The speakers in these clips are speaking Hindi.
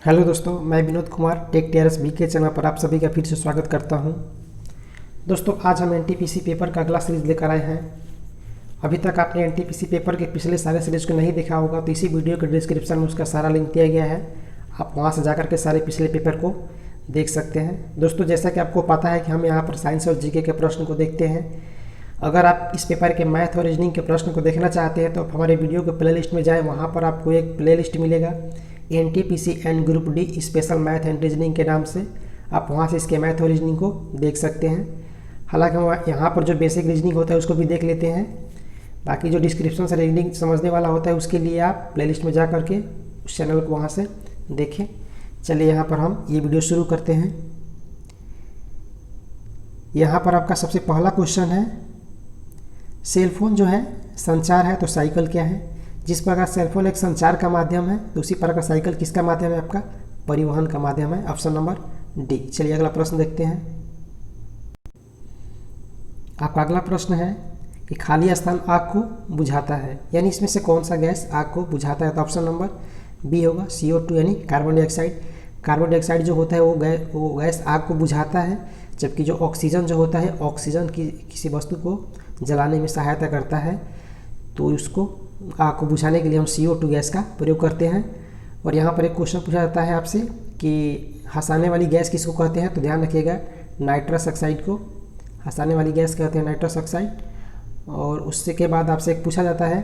हेलो दोस्तों, मैं Vinod Kumar tech TRS B के चैनल पर आप सभी का फिर से स्वागत करता हूं। दोस्तों, आज हम एनटीपीसी पेपर का अगला सीरीज़ लेकर आए हैं। अभी तक आपने एनटीपीसी पेपर के पिछले सारे सीरीज़ को नहीं देखा होगा तो इसी वीडियो के डिस्क्रिप्शन में उसका सारा लिंक दिया गया है। आप वहां से जाकर के सारे पिछले पेपर को देख सकते हैं। दोस्तों, जैसा कि आपको पता है कि हम यहाँ पर साइंस और जीके के प्रश्न को देखते हैं। अगर आप इस पेपर के मैथ और रीजनिंग के प्रश्न को देखना चाहते हैं तो आप हमारे वीडियो के प्लेलिस्ट में जाएं। वहाँ पर आपको एक प्लेलिस्ट मिलेगा NTPC and group D special math and reasoning के नाम से। आप वहाँ से इसके मैथ और रीजनिंग को देख सकते हैं। हालांकि हम यहाँ पर जो बेसिक रीजनिंग होता है उसको भी देख लेते हैं। बाकी जो डिस्क्रिप्शन से रीजनिंग समझने वाला होता है उसके लिए आप प्लेलिस्ट में जा करके उस चैनल को वहाँ से देखें। चलिए यहाँ पर हम ये वीडियो शुरू करते हैं। यहाँ पर आपका सबसे पहला क्वेश्चन है, सेलफोन जो है संचार है तो साइकिल क्या है। जिस प्रकार सेलफोन एक संचार का माध्यम है तो उसी प्रकार साइकिल किसका माध्यम है, आपका परिवहन का माध्यम है। Option number D. चलिए अगला प्रश्न देखते हैं। आपका अगला प्रश्न है कि खाली स्थान आग को बुझाता है, यानी इसमें से कौन सा गैस आग को बुझाता है। तो ऑप्शन नंबर बी होगा, CO2 यानी कार्बन डाइऑक्साइड। कार्बन डाइऑक्साइड जो होता है वो गैस आग को बुझाता है, जबकि जो ऑक्सीजन जो होता है ऑक्सीजन की किसी वस्तु को जलाने में सहायता करता है। तो उसको आग को बुझाने के लिए हम CO2 गैस का प्रयोग करते हैं। और यहाँ पर एक क्वेश्चन पूछा जाता है आपसे कि हंसाने वाली गैस किसको कहते हैं। तो ध्यान रखिएगा, नाइट्रस ऑक्साइड को हंसाने वाली गैस कहते हैं, नाइट्रस ऑक्साइड। और उससे के बाद आपसे एक पूछा जाता है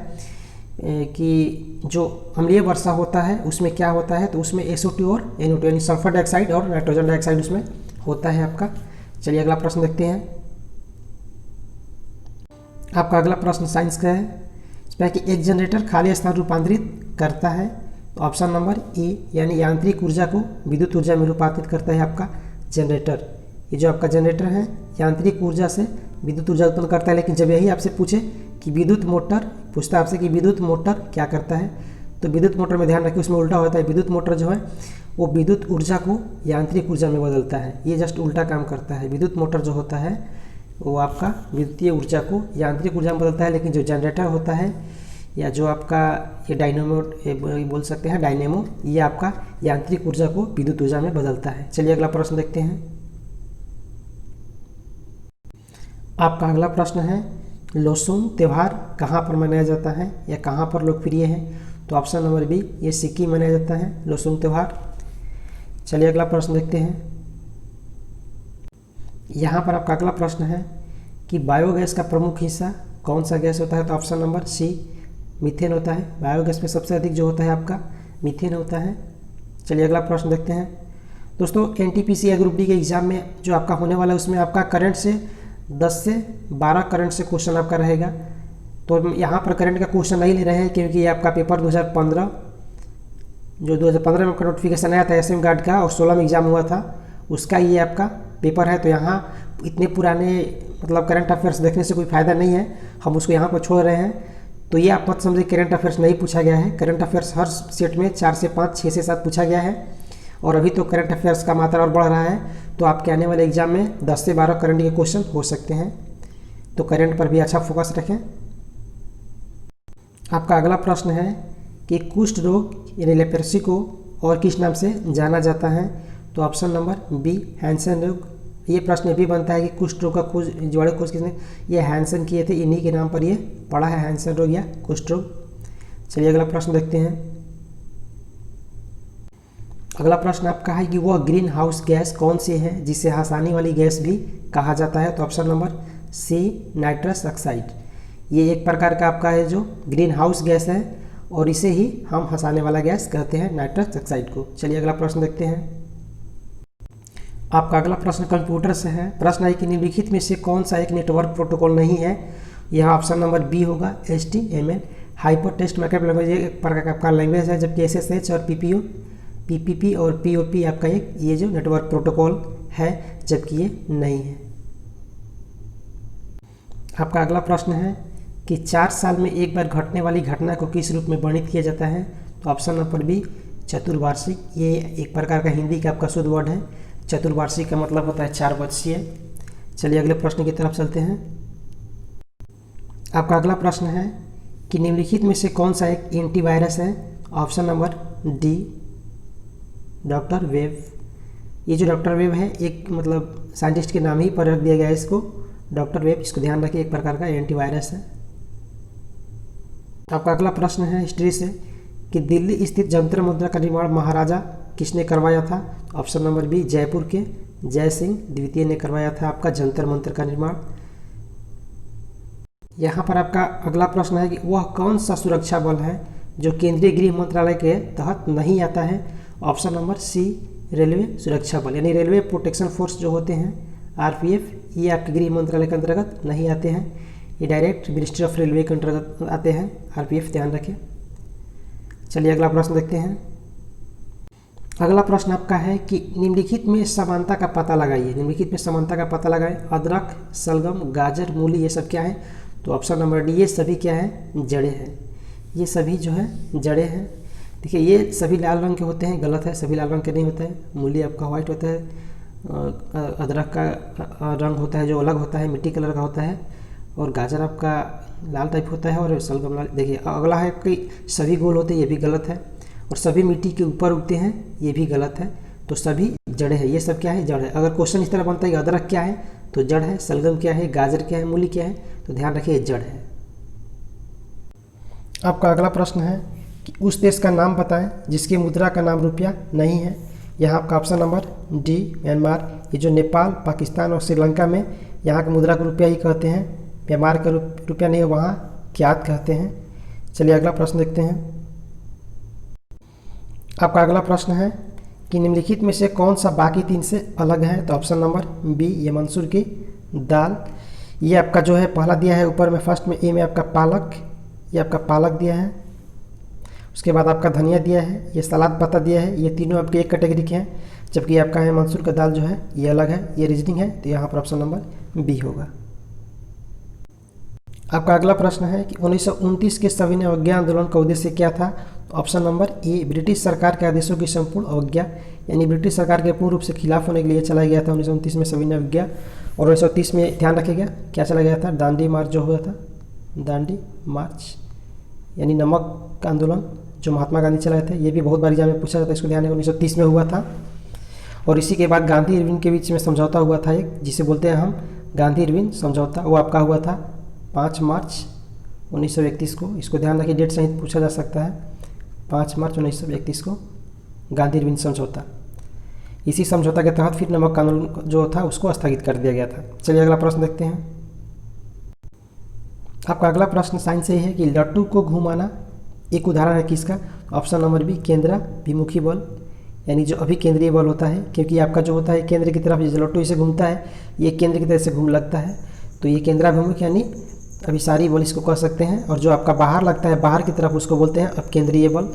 कि जो अम्लीय वर्षा होता है उसमें क्या होता है। तो उसमें SO2 और NO2 यानी सल्फर डाइऑक्साइड और नाइट्रोजन डाइऑक्साइड उसमें होता है आपका। चलिए अगला प्रश्न देखते हैं। आपका अगला प्रश्न साइंस का है, इसमें कि एक जनरेटर खाली स्थान रूपांतरित करता है। तो ऑप्शन नंबर ए यानी यांत्रिक ऊर्जा को विद्युत ऊर्जा में रूपांतरित करता है आपका जनरेटर। ये जो आपका जनरेटर है यांत्रिक ऊर्जा से विद्युत ऊर्जा उत्पन्न करता है। लेकिन जब यही आपसे पूछे कि विद्युत मोटर, पूछता है आपसे कि विद्युत मोटर क्या करता है, तो विद्युत मोटर में ध्यान रखिए उसमें उल्टा होता है। विद्युत मोटर जो है वो विद्युत ऊर्जा को यांत्रिक ऊर्जा में बदलता है, ये जस्ट उल्टा काम करता है। विद्युत मोटर जो होता है वो आपका विद्युतीय ऊर्जा को यांत्रिक ऊर्जा में बदलता है, लेकिन जो जनरेटर होता है या जो आपका ये डायनेमो बोल सकते हैं डायनेमो, ये आपका यांत्रिक ऊर्जा को विद्युत ऊर्जा में बदलता है। चलिए अगला प्रश्न देखते हैं। आपका अगला प्रश्न है, लोसुंग त्यौहार कहाँ पर मनाया जाता है या कहाँ पर लोकप्रिय है। तो ऑप्शन नंबर बी, ये सिक्किम मनाया जाता है लोसुंग त्यौहार। चलिए अगला प्रश्न देखते हैं। यहाँ पर आपका अगला प्रश्न है कि बायोगैस का प्रमुख हिस्सा कौन सा गैस होता है। तो ऑप्शन नंबर सी, मीथेन होता है। बायोगैस में सबसे अधिक जो होता है आपका मीथेन होता है। चलिए अगला प्रश्न देखते हैं। दोस्तों, एनटीपीसी या ग्रुप डी के एग्जाम में जो आपका होने वाला है उसमें आपका करंट से 10 से 12 करंट से क्वेश्चन आपका रहेगा। तो यहाँ पर करंट का क्वेश्चन नहीं ले रहे हैं क्योंकि ये आपका पेपर 2015 जो 2015 में नोटिफिकेशन आया था SM गार्ड का और 16 में एग्जाम हुआ था उसका ये आपका पेपर है। तो यहाँ इतने पुराने मतलब करंट अफेयर्स देखने से कोई फ़ायदा नहीं है, हम उसको यहाँ पर छोड़ रहे हैं। तो ये आप मत समझिए करंट अफेयर्स नहीं पूछा गया है। करंट अफेयर्स हर सेट में 4 से 5, 6 से 7 पूछा गया है और अभी तो करंट अफेयर्स का मात्रा और बढ़ रहा है। तो आपके आने वाले एग्जाम में 10 से 12 करंट के क्वेश्चन हो सकते हैं, तो करंट पर भी अच्छा फोकस रखें। आपका अगला प्रश्न है कि कुष्ठ रोग यानी लेप्रेसी को और किस नाम से जाना जाता है। तो ऑप्शन नंबर बी, हैंसन रोग। ये प्रश्न भी बनता है कि कुष्ठ रोग का खोज जोड़े खोज किसने, ये हैंसन किए थे, इन्हीं के नाम पर ये पड़ा है हैंसन रोग या कुष्ठ रोग। चलिए अगला प्रश्न देखते हैं। अगला प्रश्न आपका है कि वह ग्रीन हाउस गैस कौन सी है जिसे हंसाने वाली गैस भी कहा जाता है। तो option number C, nitrous oxide. ये एक प्रकार का आपका है जो ग्रीन हाउस गैस है और इसे ही हम हंसाने वाला गैस कहते हैं, नाइट्रस ऑक्साइड को। चलिए अगला प्रश्न देखते हैं। आपका अगला प्रश्न कंप्यूटर से है। प्रश्न है कि निम्नलिखित में से कौन सा एक नेटवर्क प्रोटोकॉल नहीं है। यह ऑप्शन नंबर बी होगा, HTML। Hyper text markup language एक प्रकार का आपका लैंग्वेज है, जबकि SSH और PPP और POP आपका एक ये जो नेटवर्क प्रोटोकॉल है, जबकि ये नहीं है। आपका अगला प्रश्न है कि 4 साल में एक बार घटने वाली घटना को किस रूप में वर्णित किया जाता है। तो ऑप्शन नंबर बी, चतुर्वार्षिक। ये एक प्रकार का हिंदी का आपका शुद्ध वर्ड है। चतुर्वार्षिक का मतलब होता है 4 वर्षीय। चलिए अगले प्रश्न की तरफ चलते हैं। आपका अगला प्रश्न है कि निम्नलिखित में से कौन सा एक एंटीवायरस है। Option number D, doctor web. ये जो डॉक्टर वेब है एक मतलब साइंटिस्ट के नाम ही पर रख दिया गया है इसको, डॉक्टर वेब। इसको ध्यान रखिए, एक प्रकार का एंटीवायरस है। आपका अगला प्रश्न है हिस्ट्री से कि दिल्ली स्थित जंतर मंतर का निर्माण महाराजा किसने करवाया था? ऑप्शन नंबर बी, जयपुर के जय सिंह द्वितीय ने करवाया था आपका जंतर मंतर का निर्माण। यहाँ पर आपका अगला प्रश्न है कि वह कौन सा सुरक्षा बल है जो केंद्रीय गृह मंत्रालय के तहत नहीं आता है? ऑप्शन नंबर सी, रेलवे सुरक्षा बल, यानी रेलवे प्रोटेक्शन फोर्स जो होते हैं आरपीएफ, ये आपके गृह मंत्रालय के अंतर्गत नहीं आते हैं। ये डायरेक्ट मिनिस्ट्री ऑफ रेलवे के अंतर्गत आते हैं आरपीएफ, ध्यान रखें। चलिए अगला प्रश्न देखते हैं। अगला प्रश्न आपका है कि निम्नलिखित में समानता का पता लगाइए। निम्नलिखित में समानता का पता लगाएं। अदरक, सलगम, गाजर, मूली, ये सब क्या है? तो ऑप्शन नंबर डी, ये सभी क्या है? जड़ें हैं। ये सभी जो है जड़ें हैं। देखिए ये सभी लाल रंग के होते हैं, गलत है, सभी लाल रंग के नहीं होते हैं। मूली आपका व्हाइट होता है, अदरक का रंग होता है जो अलग होता है, मिट्टी कलर का होता है, और गाजर आपका लाल टाइप होता है, और सलगम लाल। देखिए अगला है कि सभी गोल होते हैं, ये भी गलत है, और सभी मिट्टी के ऊपर उगते हैं, ये भी गलत है। तो सभी जड़ें हैं, ये सब क्या है? जड़ है। अगर क्वेश्चन इस तरह बनता है कि अदरक क्या है तो जड़ है, सलगम क्या है, गाजर क्या है, मूली क्या है, तो ध्यान रखिए जड़ है। आपका अगला प्रश्न है कि उस देश का नाम बताएं जिसकी मुद्रा का नाम रुपया नहीं है। यहाँ आपका ऑप्शन नंबर डी, म्यांमार। ये जो नेपाल, पाकिस्तान और श्रीलंका में यहाँ की मुद्रा को रुपया ही कहते हैं, म्यांमार का रुपया नहीं, वहाँ क्यात कहते हैं। चलिए अगला प्रश्न देखते हैं। आपका अगला प्रश्न है कि निम्नलिखित में से कौन सा बाकी तीन से अलग है? तो ऑप्शन नंबर बी, ये मसूर की दाल। ये आपका जो है पहला दिया है ऊपर में, फर्स्ट में ए में आपका पालक, ये आपका पालक दिया है। उसके बाद आपका धनिया दिया है, ये सलाद पत्ता दिया है। ये तीनों आपके एक कैटेगरी के हैं, जबकि आपका है मसूर का दाल जो है ये अलग है, ये रीजनिंग है। तो यहाँ पर ऑप्शन नंबर बी होगा। आपका अगला प्रश्न है कि 1929 के सविनय अवज्ञा आंदोलन का उद्देश्य क्या था? तो ऑप्शन नंबर ए, ब्रिटिश सरकार के आदेशों की संपूर्ण अवज्ञा, यानी ब्रिटिश सरकार के पूर्ण रूप से खिलाफ होने के लिए चलाया गया था 1929 में सविनय अवज्ञा। और 1930 में ध्यान रखिएगा क्या चला गया था? दांडी मार्च जो हुआ था, दांडी मार्च, यानी नमक का आंदोलन जो महात्मा गांधी चलाए थे। ये भी बहुत बार एग्जाम में पूछा जाता है, इसको ध्यान रखिए। 1930 में हुआ था। और इसी के बाद गांधी इरविन के बीच में समझौता हुआ था एक, जिसे बोलते हैं हम गांधी इरविन समझौता। वो आपका हुआ था 5 मार्च 1931 को। इसको ध्यान रखिए, डेट सहित पूछा जा सकता है। 5 मार्च 1931 को गांधी इरविन समझौता। इसी समझौता के तहत फिर नमक कानून जो था उसको स्थगित कर दिया गया था। चलिए अगला प्रश्न देखते हैं। आपका अगला प्रश्न साइंस से ही है कि लट्टू को घुमाना एक उदाहरण है किसका? ऑप्शन नंबर बी, केंद्राभिमुखी बल, यानी जो अभिकेंद्रीय बल होता है, क्योंकि आपका जो होता है केंद्र की तरफ, जैसे लट्टू इसे घूमता है, ये केंद्र की तरफ से घूम लगता है, तो ये केंद्राभिमुख यानी अभिसारी बल इसको कह सकते हैं। और जो आपका बाहर लगता है बाहर की तरफ, उसको बोलते हैं अपकेंद्रीय बल।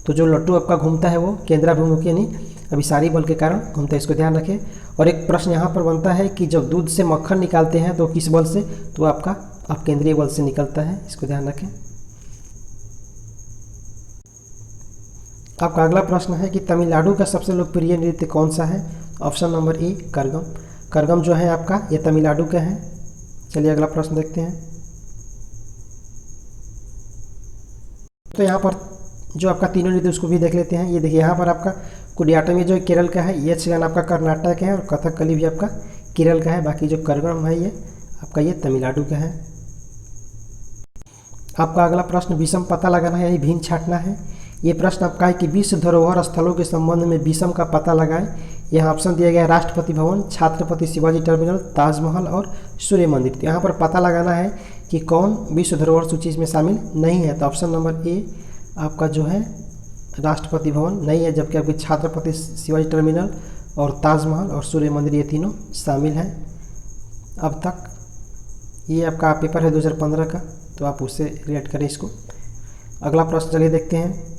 तो जो लट्टू आपका घूमता है वो केंद्राभिमुख यानी अभिसारी बल के कारण घूमता है, इसको ध्यान रखें। और एक प्रश्न यहाँ पर बनता है कि जब दूध से मक्खन निकालते हैं तो किस बल से? तो आपका अपकेंद्रीय बल से निकलता है, इसको ध्यान रखें। आपका अगला प्रश्न है कि तमिलनाडु का सबसे लोकप्रिय नृत्य कौन सा है? Option number A, Kazhagam. Kazhagam जो है आपका ये तमिलनाडु का है। चलिए अगला प्रश्न देखते हैं। तो यहाँ पर जो आपका तीनों नृत्य उसको भी देख लेते हैं। ये देखिए यहाँ पर आपका कुडियाट्टम जो केरल का है, यक्षगान आपका कर्नाटक है, और कथकली भी आपका केरल का है। बाकी जो करगम है ये आपका ये तमिलनाडु का है। आपका अगला प्रश्न विषम पता लगाना है यानी भिन्न छांटना है। ये प्रश्न आपका है कि विश्व धरोहर स्थलों के संबंध में विषम का पता लगाएं। यहाँ ऑप्शन दिया गया है राष्ट्रपति भवन, छत्रपति शिवाजी टर्मिनल, ताजमहल और सूर्य मंदिर। तो यहाँ पर पता लगाना है कि कौन विश्व धरोहर सूची में शामिल नहीं है। तो ऑप्शन नंबर ए आपका जो है राष्ट्रपति भवन नहीं है, जबकि आपकी छत्रपति शिवाजी टर्मिनल और ताजमहल और सूर्य मंदिर ये तीनों शामिल हैं अब तक। ये आपका पेपर है 2015 का, तो आप उससे रिलेट करें इसको। अगला प्रश्न चलिए देखते हैं।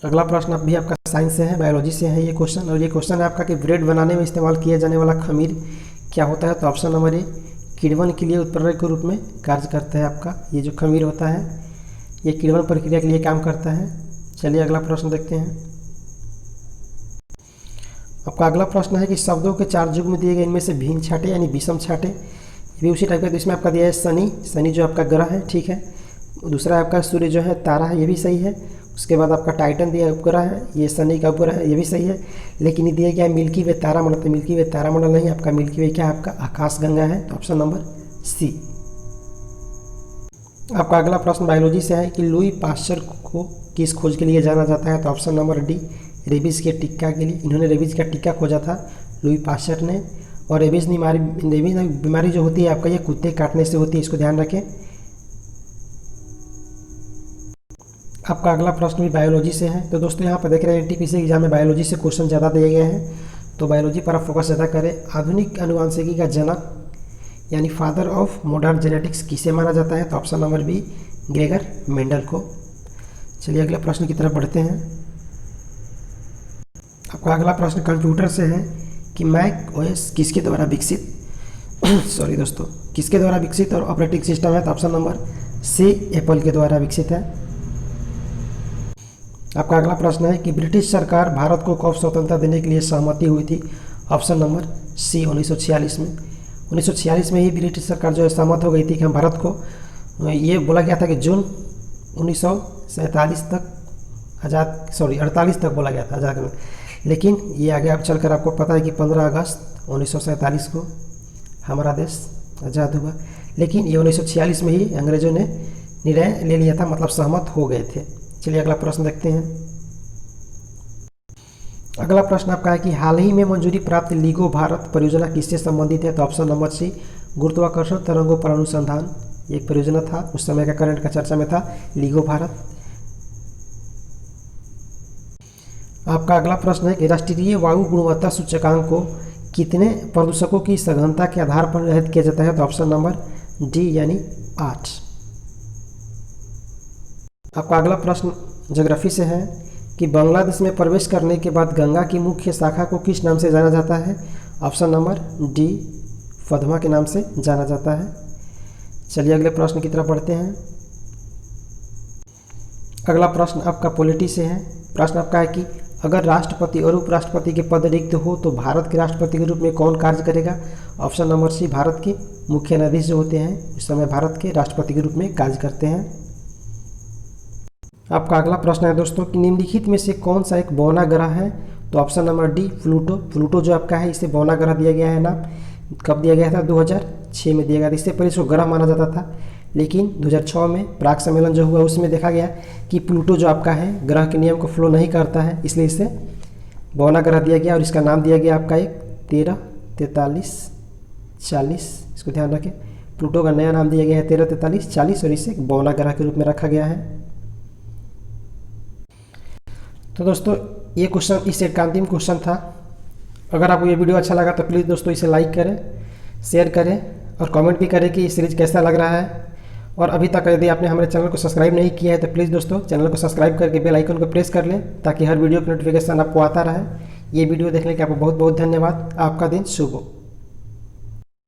अगला प्रश्न भी आपका साइंस से है, बायोलॉजी से है ये क्वेश्चन। और ये क्वेश्चन है आपका कि ब्रेड बनाने में इस्तेमाल किया जाने वाला खमीर क्या होता है? तो ऑप्शन नंबर ए, किण्वन के लिए उत्प्रेरक के रूप में कार्य करता है। आपका ये जो खमीर होता है ये किण्वन प्रक्रिया के लिए काम करता है। चलिए अगला प्रश्न देखते हैं। आपका अगला प्रश्न है कि शब्दों के 4 युग्म दिए गए, इनमें से भिन्न छाटे यानी विषम छाटे, ये भी उसी टाइप का। तो इसमें आपका दिया है शनि, शनि जो आपका ग्रह है, ठीक है। दूसरा आपका सूर्य जो है तारा है, ये भी सही है। उसके बाद आपका टाइटन दिया उपग्रह है, ये शनि का उपग्रह है, ये भी सही है। लेकिन ये दिया गया है मिल्की वे तारामंडल, तो मिल्की वे तारामंडल नहीं, आपका मिल्की वे क्या है, आपका आकाशगंगा है। तो ऑप्शन नंबर सी। आपका अगला प्रश्न बायोलॉजी से है कि लुई पास्चर को किस खोज के लिए जाना जाता है। तो ऑप्शन नंबर डी, रेबीज़ के टीका के लिए। इन्होंने रेबीज़ का टीका खोजा था लुई पास्चर ने। और रेबीज़ बीमारी जो होती है आपका, ये कुत्ते काटने से होती है, इसको ध्यान रखें। आपका अगला प्रश्न भी बायोलॉजी से है। तो दोस्तों यहाँ पर देख रहे हैं एनटीपीसी एग्जाम में बायोलॉजी से क्वेश्चन ज़्यादा दिए गए हैं, तो बायोलॉजी पर आप फोकस ज़्यादा करें। आधुनिक अनुवांशिकी का जनक यानी फादर ऑफ मॉडर्न जेनेटिक्स किसे माना जाता है। तो option number B, Gregor Mendel को। चलिए अगले प्रश्न की तरफ बढ़ते हैं। आपका अगला प्रश्न कंप्यूटर से है कि मैक ओएस किसके द्वारा विकसित सॉरी दोस्तों, किसके द्वारा विकसित और ऑपरेटिंग सिस्टम है। तो ऑप्शन नंबर सी, एप्पल के द्वारा विकसित है। आपका अगला प्रश्न है कि ब्रिटिश सरकार भारत को कब स्वतंत्रता देने के लिए सहमति हुई थी। ऑप्शन नंबर सी, 1946 में। 1946 में ही ब्रिटिश सरकार जो है सहमत हो गई थी कि हम भारत को, ये बोला गया था कि जून 1947 तक 48 तक बोला गया था आज़ाद करना, लेकिन ये आगे अब चलकर आपको पता है कि 15 अगस्त 1947 को हमारा देश आज़ाद हुआ। लेकिन ये 1946 में ही अंग्रेज़ों ने निर्णय ले लिया था, मतलब सहमत हो गए थे। चलिए अगला प्रश्न देखते हैं। अगला प्रश्न आपका है कि हाल ही में मंजूरी प्राप्त लिगो भारत परियोजना किससे संबंधित है। तो ऑप्शन नंबर सी, गुरुत्वाकर्षण तरंगों पर अनुसंधान, ये एक परियोजना था, उस समय का करंट का चर्चा में था लिगो भारत। आपका अगला प्रश्न है कि राष्ट्रीय वायु गुणवत्ता सूचकांक को कितने प्रदूषकों की सघनता के आधार पर निर्धारित किया जाता है। तो ऑप्शन नंबर डी यानी 8। आपका अगला प्रश्न ज्योग्राफी से है कि बांग्लादेश में प्रवेश करने के बाद गंगा की मुख्य शाखा को किस नाम से जाना जाता है। ऑप्शन नंबर डी, पद्मा के नाम से जाना जाता है। चलिए अगले प्रश्न की तरफ बढ़ते हैं। अगला प्रश्न आपका पॉलिटी से है। प्रश्न आपका है कि अगर राष्ट्रपति और उपराष्ट्रपति के पद रिक्त हो तो भारत के राष्ट्रपति के रूप में कौन कार्य करेगा। ऑप्शन नंबर सी, भारत के मुख्य न्यायाधीश जो होते हैं इस समय भारत के राष्ट्रपति के रूप में कार्य करते हैं। आपका अगला प्रश्न है दोस्तों कि निम्नलिखित में से कौन सा एक बौना ग्रह है। तो option number D, Pluto. Pluto जो आपका है इसे बौना ग्रह दिया गया है नाम। कब दिया गया था, 2006 में दिया गया था। इससे पहले इसको ग्रह माना जाता था, लेकिन 2006 में प्राग सम्मेलन जो हुआ उसमें देखा गया कि प्लूटो जो आपका है ग्रह के नियम को फॉलो नहीं करता है, इसलिए इसे बौना ग्रह दिया गया। और इसका नाम दिया गया आपका एक 13, 43, 40, इसको ध्यान रखें। प्लूटो का नया नाम दिया गया है 13, 43, 40 और इसे बौना ग्रह के रूप में रखा गया है। तो दोस्तों ये क्वेश्चन इस सेट का अंतिम क्वेश्चन था। अगर आपको ये वीडियो अच्छा लगा तो प्लीज़ दोस्तों इसे लाइक करें, शेयर करें और कमेंट भी करें कि ये सीरीज कैसा लग रहा है। और अभी तक यदि आपने हमारे चैनल को सब्सक्राइब नहीं किया है तो प्लीज़ दोस्तों चैनल को सब्सक्राइब करके बेल आइकन को प्रेस कर लें, ताकि हर वीडियो की नोटिफिकेशन आपको आता रहे। ये वीडियो देखने के आपको बहुत बहुत धन्यवाद। आपका दिन शुभ हो।